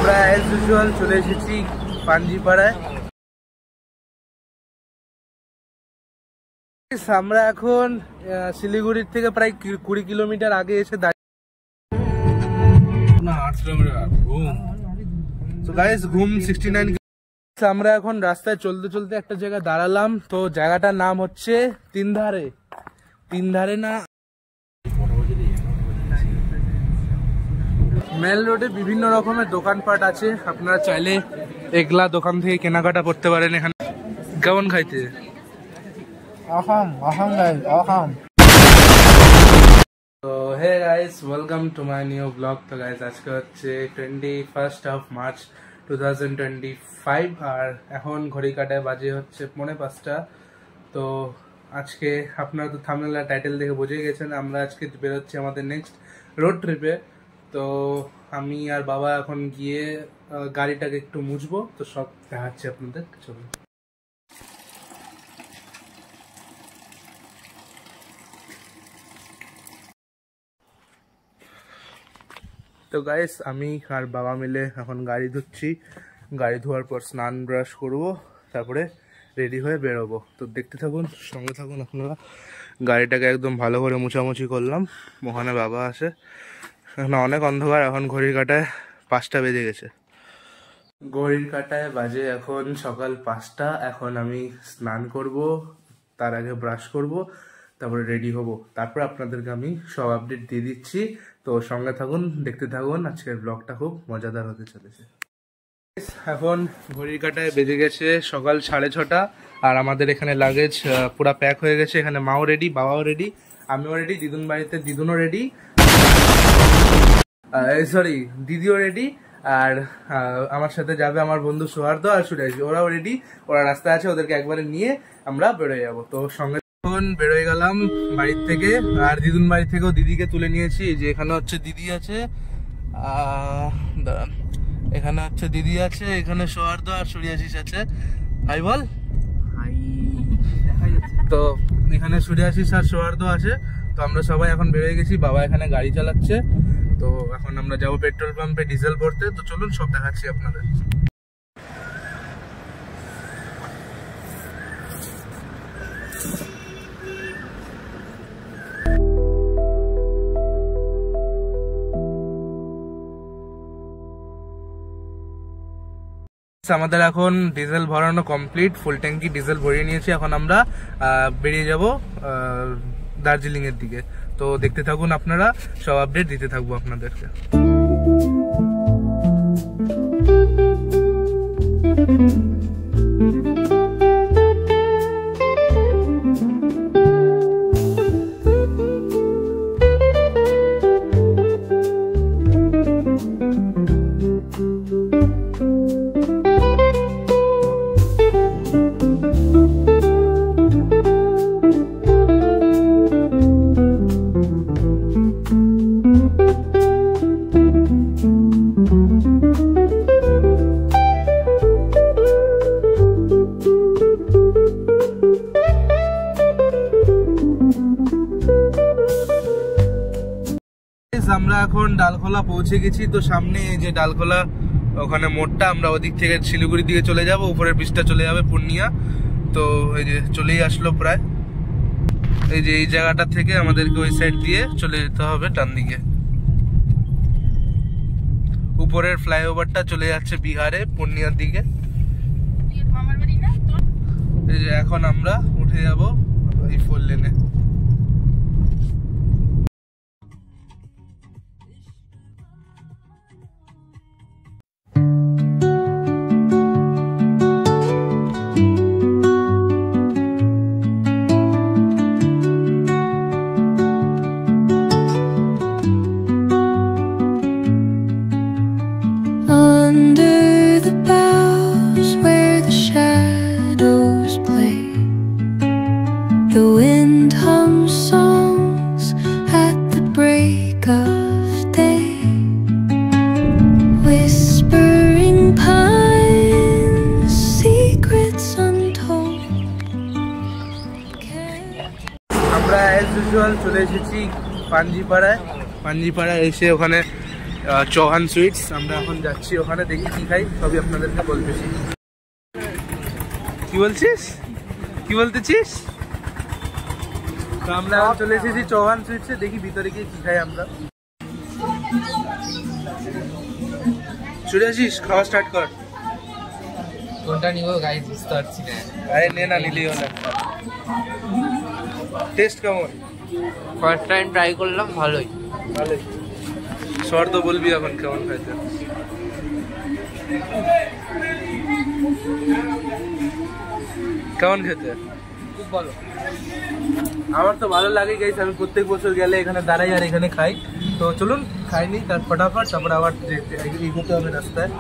আমরা as usual চলে এসেছি পাঞ্জিপাড়ায়। আমরা এখন শিলিগুড়ির থেকে প্রায় 20 কিলোমিটার আগে এসে ঘুম 69। আমরা এখন রাস্তায় চলতে চলতে একটা জায়গায় দাঁড়ালাম, তো জায়গাটার নাম হচ্ছে তিনধারে না মেল রোডে বিভিন্ন রকমের দোকানপাট আছে, আপনারা চাইলে এগুলা দোকান থেকে কেনাকাটা করতে পারেন। এখানে কেমন খাইতে তো hey guys, welcome to my new blog. তো গাইস আজকে হচ্ছে 21 মার্চ 2025 আর এখন ঘড়ি কাটায় বাজে হচ্ছে 5:45। তো আজকে আপনারা তো থাম্বনেল আর টাইটেল দেখে বুঝে গেছেন, আমরা আজকে বেরোচ্ছি আমাদের নেক্সট রোড ট্রিপে। তো আমি আর বাবা এখন গিয়ে গাড়িটাকে একটু মুছবো, তো সব দেখাচ্ছি আপনাদের। চলুন। তো গাইস আমি আর বাবা মিলে এখন গাড়ি ধুচ্ছি। গাড়ি ধোয়ার পর স্নান ব্রাশ করবো, তারপরে রেডি হয়ে বেরোবো। তো দেখতে থাকুন, সঙ্গে থাকুন আপনারা। গাড়িটাকে একদম ভালো করে মুছামুছি করলাম, ওখানে বাবা আসে। এখন অনেক অন্ধকার, এখন ঘড়ির কাঁটায় 5টা বেজে গেছে। ঘড়ির কাঁটায় বাজে এখন সকাল 5টা। এখন আমি স্নান করব, তার আগে ব্রাশ করব, তারপরে রেডি হব, তারপর আপনাদেরকে আমি সব আপডেট দিয়ে দিচ্ছি। তো সঙ্গে থাকুন, দেখতে থাকুন, আজকের ব্লগটা খুব মজাদার হতে চলেছে। এখন ঘড়ির কাঁটায় বেজে গেছে সকাল 6:30 আর আমাদের এখানে লাগেজ পুরা প্যাক হয়ে গেছে। এখানে মাও রেডি, বাবাও রেডি, আমিও রেডি, দিদুন বাড়িতে দিদুনও রেডি, সরি দিদিও রেডি। আর আমার সাথে যাবে আমার বন্ধু সৌহার্দ্য আর সুরেশ, ওরাও রেডি, ওরা রাস্তায় আছে, ওদেরকে একবারে নিয়ে আমরা বেরোয় যাবো। তো সঙ্গে এখন বেরোয় গেলাম বাড়ির থেকে, আর দিদুন বাড়ি থেকেও দিদিকে তুলে নিয়েছি। যে এখানে হচ্ছে দিদি আছে, দাঁড়ান, এখানে হচ্ছে দিদি আছে, এখানে সৌহার্দ্য আর সূর্যাশিস আছে। হাই বল। হাই। তো এখানে সূর্যাশিস আর সৌহার্দ্য আছে। তো আমরা সবাই এখন বেরিয়ে গেছি, বাবা এখানে গাড়ি চালাচ্ছে। তো এখন আমরা যাবো পেট্রোল পাম্পে ডিজেল ভরতে। তো চলুন সব দেখাচ্ছি আপনাদের। আমাদের এখন ডিজেল ভরানো কমপ্লিট, ফুল ট্যাঙ্কি ডিজেল ভরিয়ে নিয়েছি। এখন আমরা বেরিয়ে যাব দার্জিলিং এর দিকে। তো দেখতে থাকুন আপনারা, সব আপডেট দিতে থাকবো আপনাদেরকে। আমরা এখন ডালখোলা পৌঁছে গেছি। তো সামনে যে ডালখোলা, ওখানে মোড়টা, আমরা ওদিক থেকে শিলিগুড়ির দিকে চলে যাব, উপরের ব্রিজটা চলে যাবে পূর্ণিয়া। তো এই যে চলেই আসলো প্রায়। এই যে এই জায়গাটা থেকে আমাদেরকে ওই সাইড দিয়ে চলে যেতে হবে ডান দিকে। উপরের ফ্লাইওভারটা চলে যাচ্ছে বিহারে, পূর্ণিয়ার দিকে। এই যে এখন আমরা উঠে যাব এই 4 লেনে। The wind hums songs at the break of day, whispering pines, secrets untold. আমরা অ্যাজ ইউজুয়াল চলে এসেছি পাঞ্জিপাড়ায়। পাঞ্জিপাড়ায় এসে ওখানে চৌহান সুইটস। আমরা এখন যাচ্ছি ওখানে, দেখি কি খাই সবই আপনাদেরকে বলতেছি। কি বলছিস, কি বলতেছিস? তো আমরা এখন চলে এসেছি চৌহান সুইটসে, দেখি ভিতরে গিয়ে কি খাই আমরা। চলে আসিস, খাওয়া স্টার্ট কর। কোনটা নিব গাইস বুঝতে পারছি না। আরে নে না, নিলেই হলো। টেস্ট কেমন? ফার্স্ট টাইম ট্রাই করলাম, ভালোই। ভালোই। সর তো বলবি এখন কেমন খাইতে। কেমন খেতে? খুব ভালো। আমার তো ভালো লাগে গাইস, আমি প্রত্যেক বছর গেলে এখানে দাঁড়াই আর এখানে খাই। তো চলুন খাইনি তার ফটাফট, তারপরে আবার এগোতে হবে রাস্তায়।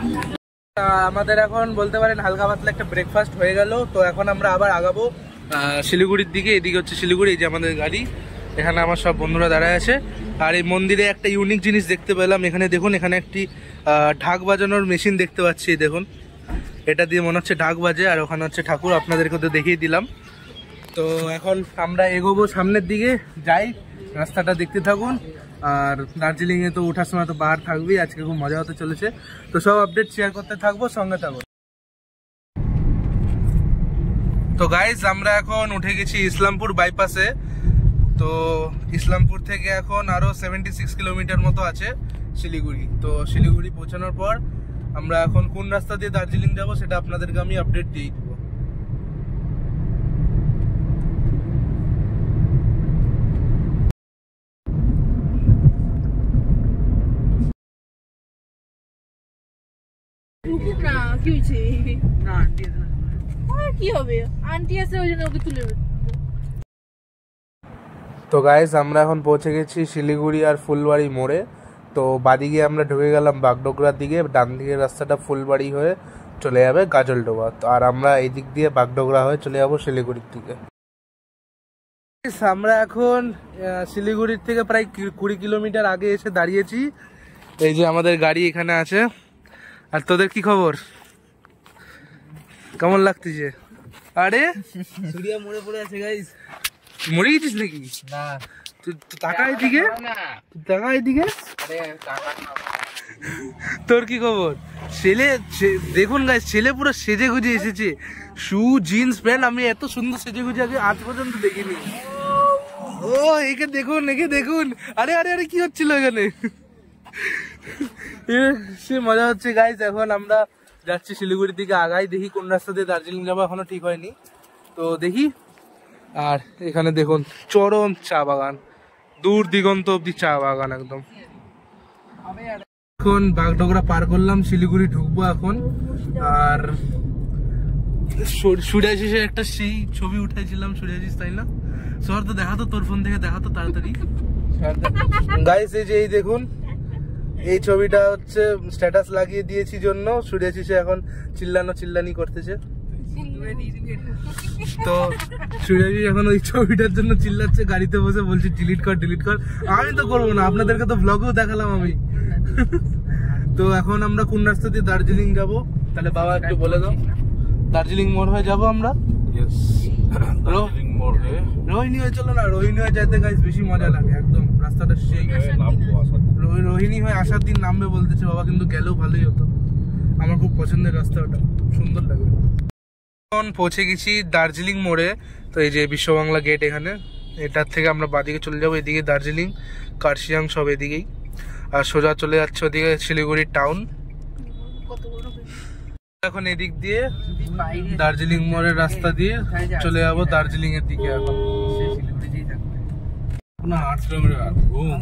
আমাদের এখন বলতে পারেন হালকা পাতলা একটা ব্রেকফাস্ট হয়ে গেল। তো এখন আমরা আবার আগাবো শিলিগুড়ির দিকে। এদিকে হচ্ছে শিলিগুড়ি, এই যে আমাদের গাড়ি, এখানে আমার সব বন্ধুরা দাঁড়ায় আছে। আর এই মন্দিরে একটা ইউনিক জিনিস দেখতে পেলাম, এখানে দেখুন, এখানে একটি ঢাক বাজানোর মেশিন দেখতে পাচ্ছি। দেখুন, এটা দিয়ে মনে হচ্ছে ঢাক বাজে, আর ওখানে হচ্ছে ঠাকুর, আপনাদেরকে তো দেখিয়ে দিলাম। তো এখন আমরা এগোবো সামনের দিকে, যাই, রাস্তাটা দেখতে থাকুন। আর দার্জিলিংয়ে তো ওঠার সময় তো পাহাড় থাকবেই, আজকে খুব মজা হতে চলেছে। তো সব আপডেট শেয়ার করতে থাকবো, সঙ্গে থাকবো। তো গাইজ আমরা এখন উঠে গেছি ইসলামপুর বাইপাসে। তো ইসলামপুর থেকে এখন আরো 76 কিলোমিটার মতো আছে শিলিগুড়ি। তো শিলিগুড়ি পৌঁছানোর পর আমরা এখন কোন রাস্তা দিয়ে দার্জিলিং যাব সেটা আপনাদেরকে আমি আপডেট দিয়ে দিব। তো গাইজ আমরা এখন পৌঁছে গেছি শিলিগুড়ি আর ফুলবাড়ি মোড়ে। তো বাদিকে আমরা ঢুকে গেলাম বাগডোগরার দিকে, ডান দিকের রাস্তাটা ফুলবাড়ি হয়ে চলে যাবে গাজলডোবা। তো আর আমরা এই দিক দিয়ে বাগডোগরা হয়ে চলে যাবো শিলিগুড়ির দিকে। আমরা এখন শিলিগুড়ির থেকে প্রায় 20 কিলোমিটার আগে এসে দাঁড়িয়েছি। এই যে আমাদের গাড়ি এখানে আছে। আর তোদের কি খবর, কেমন লাগতেছে? আরে সূর্য মরে পড়ে আছে গাইস। মরে গেছিস নাকি? না, তুই টাকা এদিকে, টাকা এদিকে। আরে টাকা না। তোর কি খবর? ছেলে দেখুন গাইস, ছেলে পুরো সেজে গুজে এসেছে, শু জিন্স প্যান্ট। আমি এত সুন্দর সেজে গুজে আগে আজ পর্যন্ত দেখিনি। ও একে দেখুন, একে দেখুন। আরে আরে আরে কি হচ্ছিল এখানে? সে মজা হচ্ছে গাইস। এখন আমরা যাচ্ছি শিলিগুড়ির দিকে, আগাই, দেখি কোন রাস্তা দিয়ে দার্জিলিং যাবো, এখনো ঠিক হয়নি। তো দেখি। আর এখানে দেখুন চরম চা বাগান, দূর দিগন্ত অব্দি চা বাগান একদম। এখন বাগডোগরা পার করলাম, শিলিগুড়ি ঢুকবো এখন। আর সূর্যাশিসে একটা সেই ছবি উঠাইছিলাম, সূর্যাশিস, তাই না? শহর তো দেখাতো, তোর ফোন থেকে দেখাতো তাড়াতাড়ি। গাইস এই যে এই দেখুন, এই ছবিটা হচ্ছে স্ট্যাটাস লাগিয়ে দিয়েছি জন্য সূর্যাশিসে এখন চিল্লানি করতেছে। তো সূর্যাশিস এখন ওই ছবিটার জন্য চিল্লাচ্ছে, গাড়িতে বসে বলছে ডিলিট কর ডিলিট কর। আমি তো করবো না, আপনাদেরকে তো ব্লগেও দেখালাম আমি। তো এখন আমরা কোন রাস্তা দিয়ে দার্জিলিং যাবো তাহলে বাবা একটু বলে দাও। দার্জিলিং মোড় হয়ে যাবো আমরা। রোহিণী হয়ে চলো না, রোহিণী হয়ে যেতে গাইস বেশি মজা লাগে, একদম রাস্তাটা সেই। রোহিণী হয়ে আসার দিন নামবে বলতেছে বাবা, কিন্তু গেলেও ভালোই হতো। আমার খুব পছন্দের রাস্তা, ওটা সুন্দর লাগে। এখন পৌঁছে গেছি দার্জিলিং মোড়ে। তো এই যে বিশ্ব বাংলা গেট, এখানে এটার থেকে আমরা বাদিকে চলে যাবো। এদিকে দার্জিলিং, কার্শিয়াং সব এদিকেই। আর সোজা চলে যাচ্ছে ওদিকে শিলিগুড়ি টাউন। এখন এদিক দিয়ে দার্জিলিং মোড়ের রাস্তা দিয়ে চলে যাবো দার্জিলিং এর দিকে। এখন না 8 কিলোমিটার ঘুম।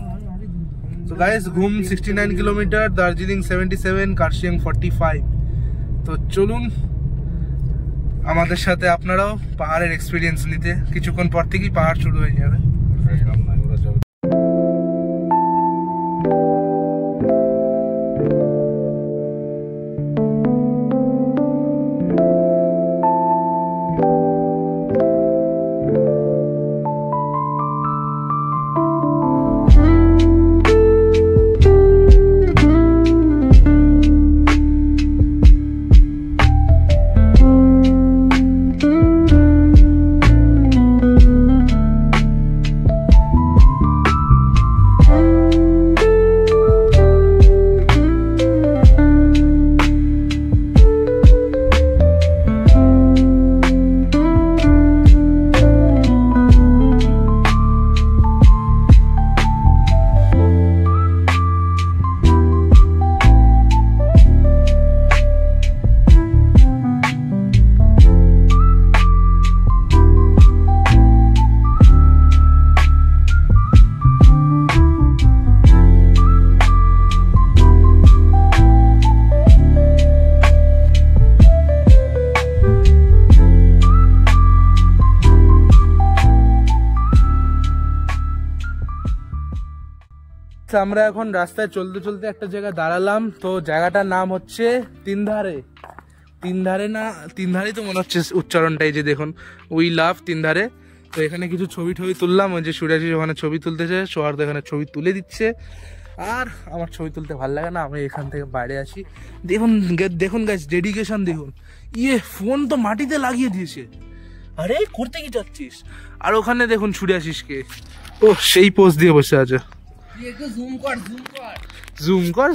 তো গাইস ঘুম 69 কিলোমিটার, দার্জিলিং 77, কার্শিয়াং 45। তো চলুন আমাদের সাথে আপনারাও পাহাড়ের এক্সপিরিয়েন্স নিতে। কিছুক্ষণ পর থেকেই পাহাড় শুরু হয়ে যাবে। আমরা এখন রাস্তায় চলতে চলতে একটা জায়গায় দাঁড়ালাম, তো জায়গাটার নাম হচ্ছে তিনধারে। তিনধারে না, তিনধারেই তো মনে হচ্ছে উচ্চারণটাই, যে দেখুন উই লাভ তিনধারে। তো এখানে কিছু ছবি তুললাম, ওই যে সুরাজি ওখানে ছবি তুলতেছে, সোহার্দ এখানে ছবি তুলে দিচ্ছে। আর আমার ছবি তুলতে ভালো লাগে না, আমি এখান থেকে বাইরে আসি। দেখুন দেখুন গাইস, ডেডিকেশন দেখুন, ফোন তো মাটিতে লাগিয়ে দিয়েছে। আরে করতে কি যাচ্ছিস? আর ওখানে দেখুন সুরাশিসকে, ও সেই পোজ দিয়ে বসে আছে। জুম কর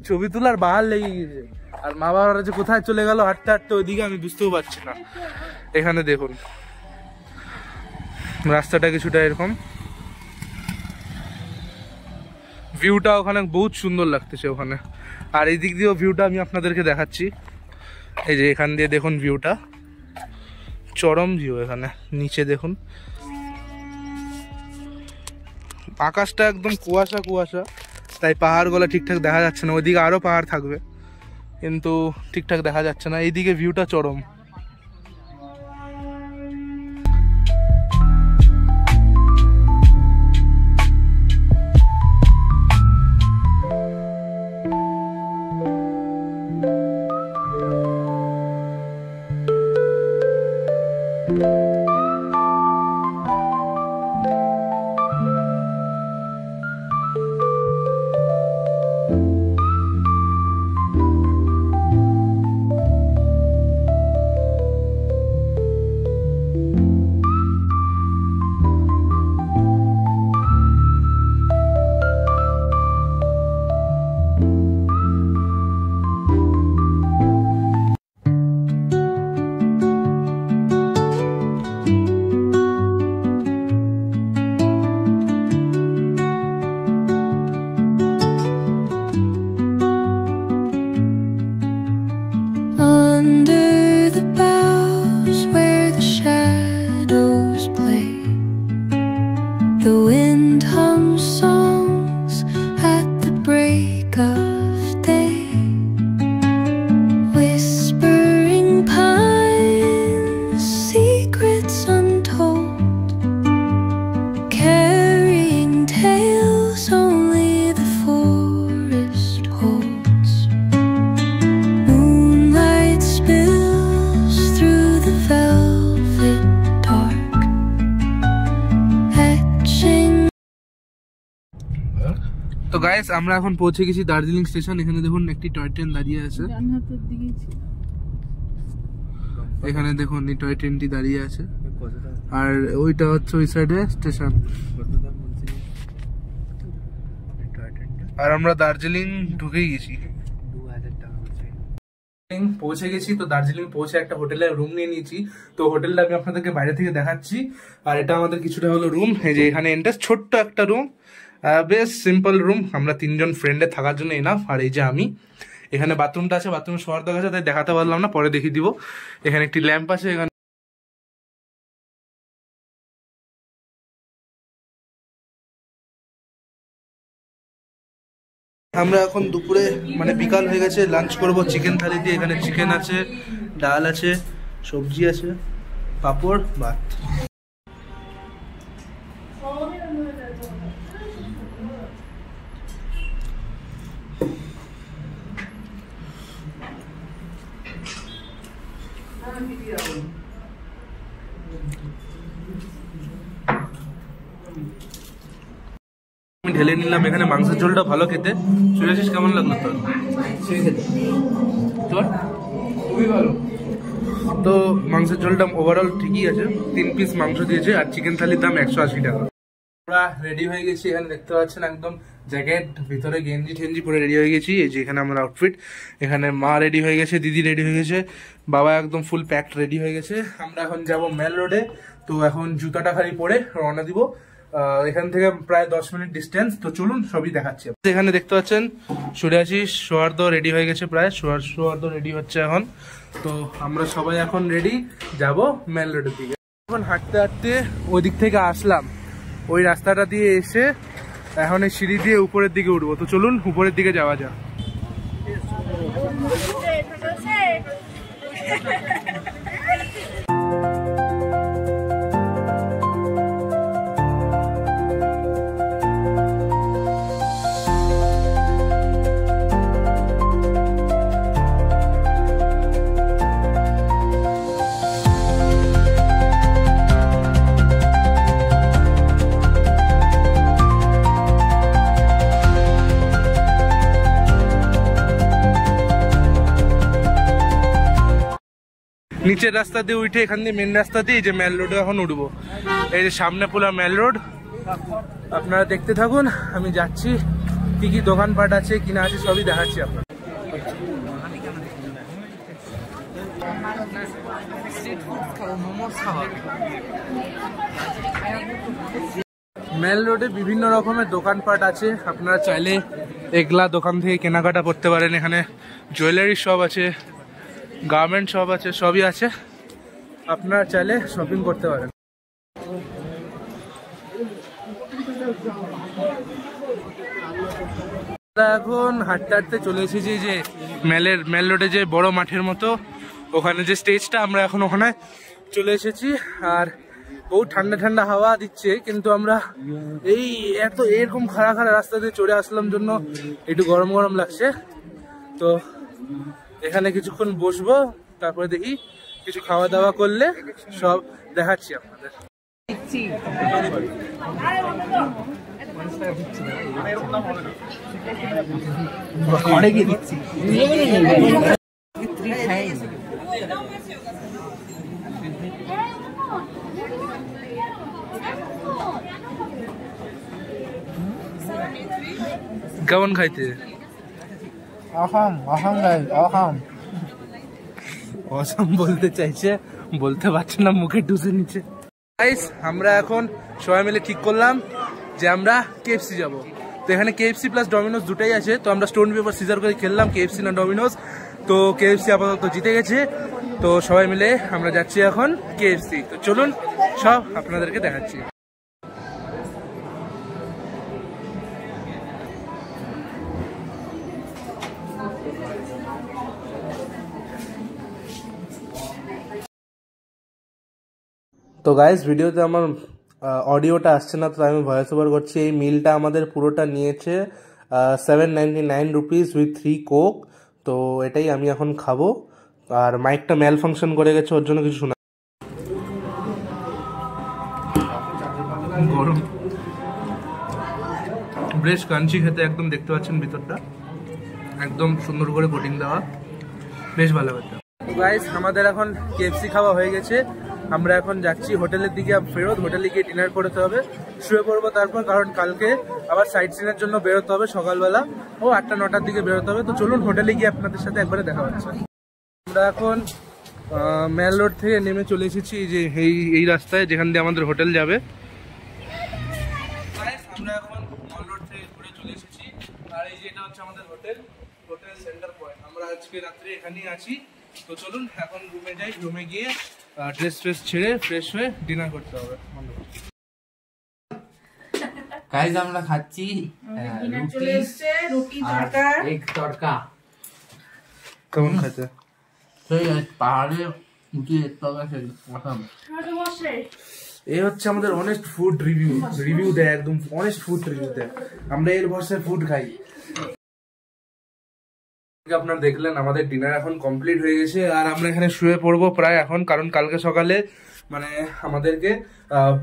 ছবি তোলার বাহার লেগে গেছে। আর মা বাবারা যে কোথায় চলে গেল হাঁটতে হাঁটতে ওইদিকে, আমি বুঝতেও পারছি না। এখানে দেখুন রাস্তাটা কিছুটা এরকম, ভিউটা ওখানে বহুত সুন্দর লাগতেছে ওখানে। আর এই দিক দিয়েও ভিউটা আমি আপনাদেরকে দেখাচ্ছি, এই যে এখান দিয়ে দেখুন ভিউটা, চরম ভিউ। এখানে নিচে দেখুন আকাশটা একদম কুয়াশা কুয়াশা, তাই পাহাড়গুলো ঠিকঠাক দেখা যাচ্ছে না। ওইদিকে আরো পাহাড় থাকবে কিন্তু ঠিকঠাক দেখা যাচ্ছে না। এইদিকে ভিউটা চরম। Under the boughs where the shadows play, the wind hums songs at the break of day. Whispering pines, secrets untold, carrying tales only the forest holds. Moonlight spills through the velvet dark, etching. তো guys আমরা এখন পৌঁছে গেছি Darjeeling station. এখানে দেখুন একটি toy train দাঁড়িয়ে আছে, এখানে দেখুন এই টয় ট্রেনটি দাঁড়িয়ে আছে। আর ওইটা হচ্ছে ওই সাইডে স্টেশন। আর আমরা দার্জিলিং ঢুকেই গেছি, পৌঁছে গেছি। তো দার্জিলিং পৌঁছে একটা হোটেলে রুম নিয়ে নিয়েছি। তো হোটেলটা আমি আপনাদেরকে বাইরে থেকে দেখাচ্ছি। আর এটা আমাদের কিছুটা হলো রুম, এই যে এখানে এন্ট্রান্স, ছোট্ট একটা রুম, বেশ সিম্পল রুম। আমরা তিনজন ফ্রেন্ডে থাকার জন্য এনাফ। আর এই যে আমি, এখানে বাথরুমটা আছে, বাথরুমে শোয়ার দরকার আছে, তাই দেখাতে পারলাম না, পরে দেখিয়ে দিব। এখানে একটি ল্যাম্প আছে। এখানে আমরা এখন দুপুরে মানে বিকাল হয়ে গেছে, লাঞ্চ করব চিকেন থালি দিয়ে। এখানে চিকেন আছে, ডাল আছে, সবজি আছে, পাঁপড়, ভাত। আমি ঢেলে নিলাম। এখানে মাংসের ঝোলটা ভালো খেতে। শুনেছিস কেমন লাগলো তোর? তোর খুবই ভালো। তো মাংসের ঝোলটা ওভারঅল ঠিকই আছে। 3 পিস মাংস দিয়েছে আর চিকেন থালির দাম 180 টাকা। আমরা রেডি হয়ে গেছি, এখানে দেখতে পাচ্ছেন একদম জ্যাকেট, ভিতরে গেঞ্জি ঠেঞ্জি পরে রেডি হয়ে গেছি। এই যে এখানে আমার আউটফিট, এখানে মা রেডি হয়ে গেছে, দিদি রেডি হয়ে গেছে, বাবা একদম ফুল প্যাকড রেডি হয়ে গেছে। আমরা এখন যাব মেল রোডে। তো এখন জুতাটা খালি পরে রওনা দিব। এখান থেকে প্রায় 10 মিনিট ডিস্টেন্স। তো চলুন সবই দেখাচ্ছি। এখানে দেখতে পাচ্ছেন সুরাশিস, সোহার্দ রেডি হয়ে গেছে প্রায়, সোহার্দ রেডি হচ্ছে এখন। তো আমরা সবাই এখন রেডি, যাব মেল রোডের দিকে। এখন হাঁটতে হাঁটতে ওই দিক থেকে আসলাম, ওই রাস্তাটা দিয়ে এসে এখন এই সিঁড়ি দিয়ে উপরের দিকে উঠবো। তো চলুন উপরের দিকে যাওয়া যাক। নিচের রাস্তা দিয়ে উঠে এখান দিয়ে মেন রাস্তা দিয়ে যে মেল রোডে এখন উঠবো। এই যে সামনে পুরো মেল রোড, আপনারা দেখতে থাকুন। আমি যাচ্ছি, কি কি দোকানপাট আছে কিনা আছে সবই দেখাচ্ছি আপনার। মেল রোডে বিভিন্ন রকমের দোকানপাট আছে, আপনারা চাইলে এগুলা দোকান থেকে কেনাকাটা করতে পারেন। এখানে জুয়েলারি শপ আছে, গার্মেন্ট শপ আছে, সবই আছে, আপনারা চাইলে শপিং করতে পারেন। এখন হাঁটতে হাঁটতে চলে এসেছি যে মেল রোডে যে বড় মাঠের মতো ওখানে যে স্টেজটা, আমরা এখন ওখানে চলে এসেছি। আর বহু ঠান্ডা ঠান্ডা হাওয়া দিচ্ছে, কিন্তু আমরা এই এরকম খাড়া খাড়া রাস্তা দিয়ে চড়ে আসলাম জন্য একটু গরম গরম লাগছে। তো এখানে কিছুক্ষণ বসবো, তারপরে দেখি কিছু খাওয়া দাওয়া করলে সব দেখাচ্ছি আপনাদের। কেমন খাইতে? অসম বলতে চাইছে, বলতে পারছে না, মুখে ঢুসে নিচ্ছে। গাইস, আমরা এখন সবাই মিলে ঠিক করলাম যে আমরা কেএফসি যাব। তো এখানে কেএফসি প্লাস ডমিনোজ দুটাই আছে। তো আমরা স্টোন পেপার সিজার করে খেললাম কেএফসি না ডমিনোজ। তো কেএফসি আপাতত জিতে গেছে। তো সবাই মিলে আমরা যাচ্ছি এখন কেএফসি। তো চলুন সব আপনাদেরকে দেখাচ্ছি। তো গাইস, ভিডিওতে আমার অডিওটা আসছে না, তো আমি ভয়েস ওভার করছি। এই মিলটা আমাদের পুরোটা নিয়েছে 799 রুপিস উইথ 3 কোক। তো এটাই আমি এখন খাবো। আর মাইকটা ম্যাল ফাংশন করে গেছে, ওর জন্য কিছু শোনা গরম। বেশ ক্রাঞ্চি খেতে, একদম দেখতে পাচ্ছেন ভিতরটা একদম সুন্দর করে কোটিং দেওয়া, বেশ ভালো খেতে। গাইস, আমাদের এখন কেএফসি খাওয়া হয়ে গেছে। আমরা এখন যাচ্ছি হোটেলের দিকে ফেরত। হোটেলে গিয়ে ডিনার করতে হবে, শুয়ে পড়বো তারপর, কারণ কালকে আবার সাইট সিনের জন্য বেরোতে হবে সকালবেলা। 8টা-9টার দিকে বেরোতে হবে। তো চলুন হোটেলে গিয়ে আপনাদের সাথে একবারে দেখা হচ্ছে। আমরা এখন মেল রোড থেকে নেমে চলে এসেছি যে এই রাস্তায় যেখান দিয়ে আমাদের হোটেল যাবে। আমরা এখন মেল রোড থেকে ঘুরে চলে এসেছি। আর এই যে এটা হচ্ছে আমাদের হোটেল সেন্টার পয়েন্ট। আমরা আজকে রাত্রে এখানেই আছি। তো চলুন এখন রুমে যাই, রুমে গিয়ে ড্রেস ছেড়ে ফ্রেশ হয়ে ডিনার করতে হবে। গাইস, আমরা খাচ্ছি রুটি আর এগ তড়কা। কেমন খেতে? পাহাড়ে রুটি এগ তড়কা এই হচ্ছে আমাদের অনেস্ট ফুড রিভিউ দেয়, একদম অনেস্ট ফুড রিভিউ দেয়। আমরা এর ভরসায় ফুড খাই। আপনারা দেখলেন আমাদের ডিনার এখন কমপ্লিট হয়ে গেছে। আর আমরা এখানে শুয়ে পড়বো প্রায় এখন, কারণ কালকে সকালে মানে আমাদেরকে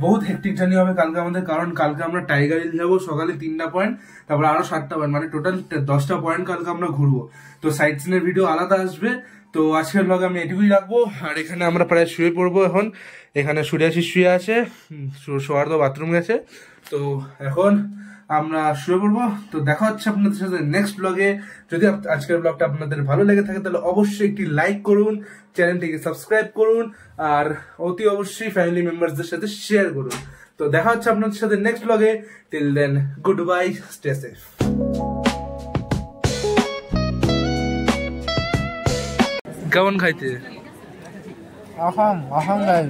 বহুত হেক্টিক জার্নি হবে কালকে আমাদের। কারণ কালকে আমরা টাইগার হিল যাবো সকালে 3টা পয়েন্ট, তারপর আরো 7টা পয়েন্ট, মানে টোটাল 10টা পয়েন্ট কালকে আমরা ঘুরবো। তো সাইট সিনের ভিডিও আলাদা আসবে। তো আজকের ব্লগে আমি এটুকুই রাখবো। আর এখানে আমরা প্রায় শুয়ে পড়বো এখন। এখানে সূর্যাশিস শুয়ে আছে, শোয়ার তো বাথরুম গেছে। তো এখন আমরা শুয়ে পড়বো। তো দেখা হচ্ছে আপনাদের সাথে নেক্সট ব্লগে। যদি আজকের ব্লগটা আপনাদের ভালো লেগে থাকে তাহলে অবশ্যই একটি লাইক করুন, চ্যানেলটিকে সাবস্ক্রাইব করুন, আর অতি অবশ্যই ফ্যামিলি মেম্বারসদের সাথে শেয়ার করুন। তো দেখা হচ্ছে আপনাদের সাথে নেক্সট ব্লগে। Till then, good bye, stay safe. কেমন খাইতে? আহাম গাইস।